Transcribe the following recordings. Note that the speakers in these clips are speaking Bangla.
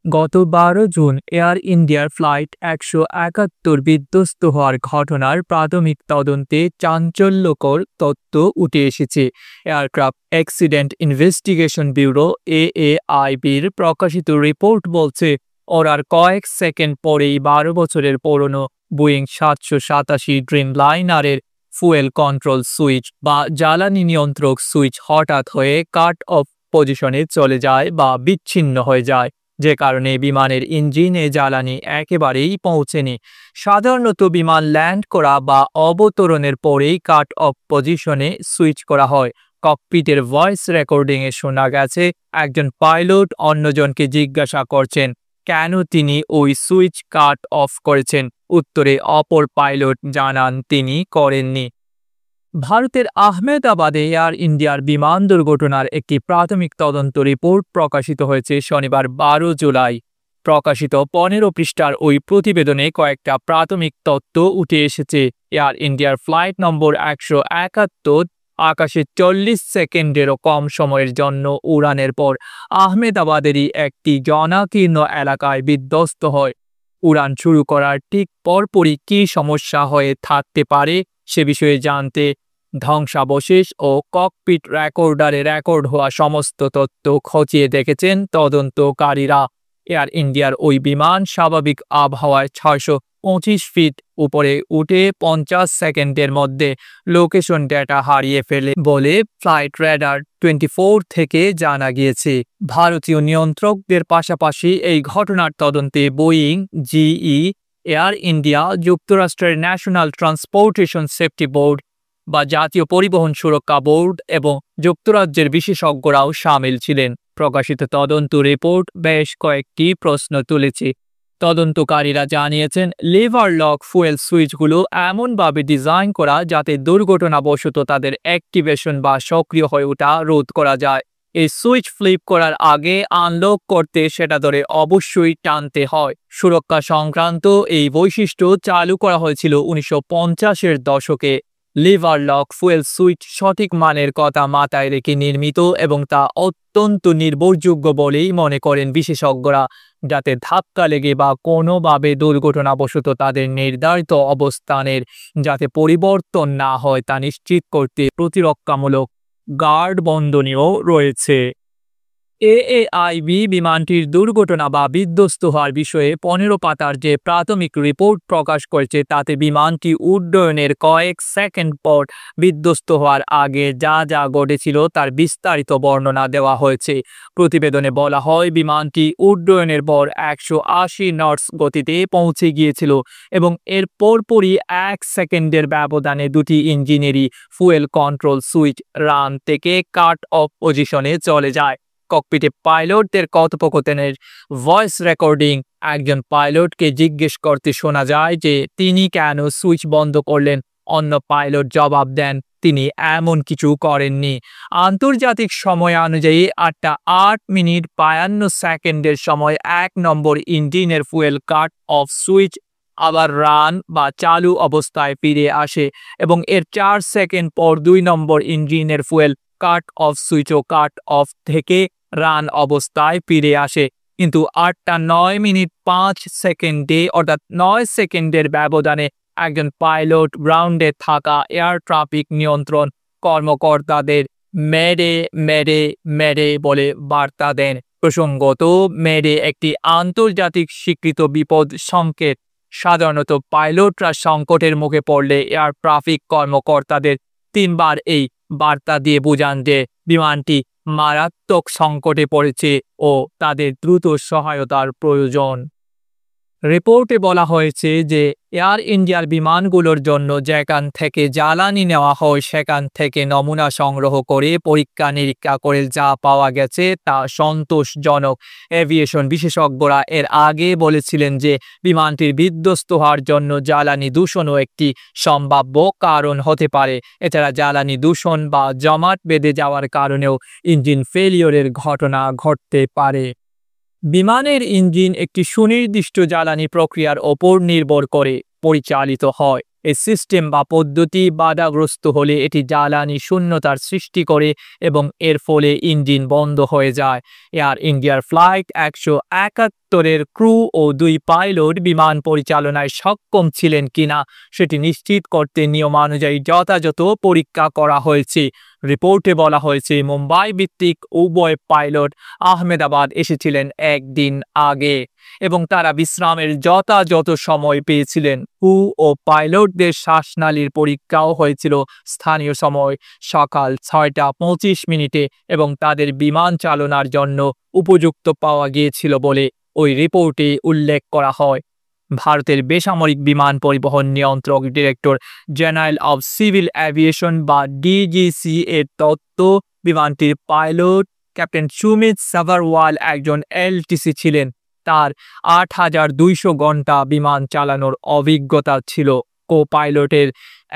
গত ১২ জুন এয়ার ইন্ডিয়ার ফ্লাইট ১৭১ বিধ্বস্ত হওয়ার ঘটনার প্রাথমিক তদন্তে চাঞ্চল্যকর তথ্য উঠে এসেছে। এয়ারক্রাফট অ্যাক্সিডেন্ট ইনভেস্টিগেশন ব্যুরো এএআইবির প্রকাশিত রিপোর্ট বলছে, ওড়ার কয়েক সেকেন্ড পরেই ১২ বছরের পুরনো বোয়িং ৭৮৭ ড্রিমলাইনারের ফুয়েল কন্ট্রোল সুইচ বা জ্বালানি নিয়ন্ত্রক সুইচ হঠাৎ হয়ে কাট অফ পজিশনে চলে যায় বা বিচ্ছিন্ন হয়ে যায়, যে কারণে বিমানের ইঞ্জিনে জ্বালানি একেবারেই পৌঁছেনি। সাধারণত বিমান ল্যান্ড করা বা অবতরণের পরেই কাট অফ পজিশনে সুইচ করা হয়। ককপিটের ভয়েস রেকর্ডিংয়ে শোনা গেছে, একজন পাইলট অন্যজনকে জিজ্ঞাসা করছেন কেন তিনি ওই সুইচ কাট অফ করেছেন। উত্তরে অপর পাইলট জানান তিনি করেননি। ভারতের আহমেদাবাদে এয়ার ইন্ডিয়ার বিমান দুর্ঘটনার একটি প্রাথমিক তদন্ত রিপোর্ট প্রকাশিত হয়েছে শনিবার ১২ জুলাই। প্রকাশিত ১৫ পৃষ্ঠার ওই প্রতিবেদনে কয়েকটা প্রাথমিক তথ্য উঠে এসেছে। এয়ার ইন্ডিয়ার ফ্লাইট নম্বর ১৭১ আকাশে ৪০ সেকেন্ডেরও কম সময়ের জন্য উড়ানের পর আহমেদাবাদেরই একটি জনাকীর্ণ এলাকায় বিধ্বস্ত হয়। উড়ান শুরু করার ঠিক পরপরই কী সমস্যা হয়ে থাকতে পারে সে বিষয়ে জানতে ধ্বংসাবশেষ ও ককপিট রেকর্ডারে রেকর্ড হওয়া সমস্ত তথ্য খতিয়ে দেখেছেন তদন্তকারীরা। এয়ার ইন্ডিয়ার ওই বিমান স্বাভাবিক আবহাওয়ায় ৬২৫ ফিট উপরে উঠে ৫০ সেকেন্ডের মধ্যে লোকেশন ডেটা হারিয়ে ফেলে বলে ফ্লাইট রেডার 24 থেকে জানা গিয়েছে। ভারতীয় নিয়ন্ত্রকদের পাশাপাশি এই ঘটনার তদন্তে বোয়িং, জিই, এয়ার ইন্ডিয়া, যুক্তরাষ্ট্রের ন্যাশনাল ট্রান্সপোর্টেশন সেফটি বোর্ড বা জাতীয় পরিবহন সুরক্ষা বোর্ড এবং যুক্তরাজ্যের বিশেষজ্ঞরাও সামিল ছিলেন। প্রকাশিত তদন্ত রিপোর্ট বেশ কয়েকটি প্রশ্ন তুলেছে। তদন্তকারীরা জানিয়েছেন, লিভার লক ফুয়েল সুইচগুলো এমনভাবে ডিজাইন করা যাতে দুর্ঘটনাবশত তাদের অ্যাক্টিভেশন বা সক্রিয় হয়ে ওঠা রোধ করা যায়। এই সুইচ ফ্লিপ করার আগে আনলক করতে সেটা ধরে অবশ্যই টানতে হয়। সুরক্ষা সংক্রান্ত এই বৈশিষ্ট্য চালু করা হয়েছিল ১৯৫০-এর দশকে। লিভার লক ফুয়েল সুইচ সঠিক মানের কথা মাথায় রেখে নির্মিত এবং তা অত্যন্ত নির্ভরযোগ্য বলেই মনে করেন বিশেষজ্ঞরা, যাতে ধাক্কা লেগে বা কোনোভাবে দুর্ঘটনাবশত তাদের নির্ধারিত অবস্থানের যাতে পরিবর্তন না হয় তা নিশ্চিত করতে প্রতিরক্ষামূলক গার্ড বন্ধনীও রয়েছে। এএআইবি বিমানটির দুর্ঘটনা বা বিধ্বস্ত হওয়ার বিষয়ে ১৫ পাতার যে প্রাথমিক রিপোর্ট প্রকাশ করেছে তাতে বিমানটি উড্ডয়নের কয়েক সেকেন্ড পর বিধ্বস্ত হওয়ার আগে যা যা ঘটেছিল তার বিস্তারিত বর্ণনা দেওয়া হয়েছে। প্রতিবেদনে বলা হয়, বিমানটি উড্ডয়নের পর ১৮০ নটস গতিতে পৌঁছে গিয়েছিল এবং এর পরপরই ১ সেকেন্ডের ব্যবধানে দুটি ইঞ্জিনেরই ফুয়েল কন্ট্রোল সুইচ রান থেকে কাট অফ পজিশনে চলে যায়। ককপিটে পাইলটদের কথোপকথনের ভয়েস রেকর্ডিং একজন পাইলটকে জিজ্ঞেস করতে শোনা যায় যে তিনি কেন সুইচ বন্ধ করলেন। অন্য পাইলট জবাব দেন তিনি এমন কিছু করেননি। আন্তর্জাতিক সময় অনুযায়ী ৮টা ৮ মিনিট ৫২ সেকেন্ডের সময় ১ নম্বর ইঞ্জিনের ফুয়েল কাট অফ সুইচ আবার রান বা চালু অবস্থায় ফিরে আসে এবং এর ৪ সেকেন্ড পর ২ নম্বর ইঞ্জিনের ফুয়েল কাট অফ সুইচও কাট অফ থেকে রান অবস্থায় ফিরে আসে। কিন্তু ৮টা ৯ মিনিট ৫ সেকেন্ডে অর্থাৎ ৯ সেকেন্ডের ব্যবধানে একজন পাইলট গ্রাউন্ডে থাকা এয়ার ট্রাফিক নিয়ন্ত্রণ কর্মকর্তাদের মেডে মেডে মেডে বলে বার্তা দেন। প্রসঙ্গত, মেডে একটি আন্তর্জাতিক স্বীকৃত বিপদ সংকেত। সাধারণত পাইলটরা সংকটের মুখে পড়লে এয়ার ট্রাফিক কর্মকর্তাদের ৩ বার এই বার্তা দিয়ে বোঝান যে বিমানটি মারাত্মক সংকটে পড়েছে ও তাদের দ্রুত সহায়তার প্রয়োজন। রিপোর্টে বলা হয়েছে যে এয়ার ইন্ডিয়ার বিমানগুলোর জন্য যেখান থেকে জ্বালানি নেওয়া হয় সেখান থেকে নমুনা সংগ্রহ করে পরীক্ষা নিরীক্ষা করে যা পাওয়া গেছে তা সন্তোষজনক। এভিয়েশন বিশেষজ্ঞরা এর আগে বলেছিলেন যে বিমানটির বিধ্বস্ত হওয়ার জন্য জ্বালানি দূষণও একটি সম্ভাব্য কারণ হতে পারে। এছাড়া জ্বালানি দূষণ বা জমাট বেঁধে যাওয়ার কারণেও ইঞ্জিন ফেলিওরের ঘটনা ঘটতে পারে। বিমানের ইঞ্জিন একটি সুনির্দিষ্ট জ্বালানি প্রক্রিয়ার ওপর নির্ভর করে পরিচালিত হয়। এই সিস্টেম বা পদ্ধতি বাধাগ্রস্ত হলে এটি জ্বালানি শূন্যতার সৃষ্টি করে এবং এর ফলে ইঞ্জিন বন্ধ হয়ে যায়। এয়ার ইন্ডিয়ার ফ্লাইট 171-এর ক্রু ও 2 পাইলট বিমান পরিচালনায় সক্ষম ছিলেন কিনা সেটি নিশ্চিত করতে নিয়মানুযায়ী যথাযথ পরীক্ষা করা হয়েছে। রিপোর্টে বলা হয়েছে মুম্বাই ভিত্তিক উভয় পাইলট আহমেদাবাদ এসেছিলেন একদিন আগে এবং তারা বিশ্রামের যথাযথ সময় পেয়েছিলেন। ক্রু ও পাইলটদের শ্বাসনালীর পরীক্ষাও হয়েছিল স্থানীয় সময় সকাল 6টা 25 এবং তাদের বিমান চালনার জন্য উপযুক্ত পাওয়া গিয়েছিল বলে ওই রিপোর্টে উল্লেখ করা হয়। ভারতের বেসামরিক বিমান পরিবহন নিয়ন্ত্রক director general of civil aviation বা ডিজিসি এর তথ্য, বিমানটির পাইলট ক্যাপ্টেন সুমিত সাভারওয়াল একজন এলটিসি ছিলেন। তার 8200 ঘন্টা বিমান চালানোর অভিজ্ঞতা ছিল। কো পাইলটের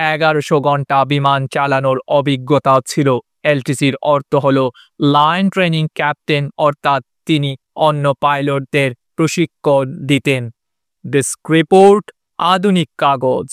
1100 ঘন্টা বিমান চালানোর অভিজ্ঞতা ছিল। এলটিসির অর্থ হল লাইন ট্রেনিং ক্যাপ্টেন, অর্থাৎ তিনি অন্য পাইলটদের প্রশিক্ষণ দিতেন। ডেস্ক রিপোর্ট, আধুনিক কাগজ।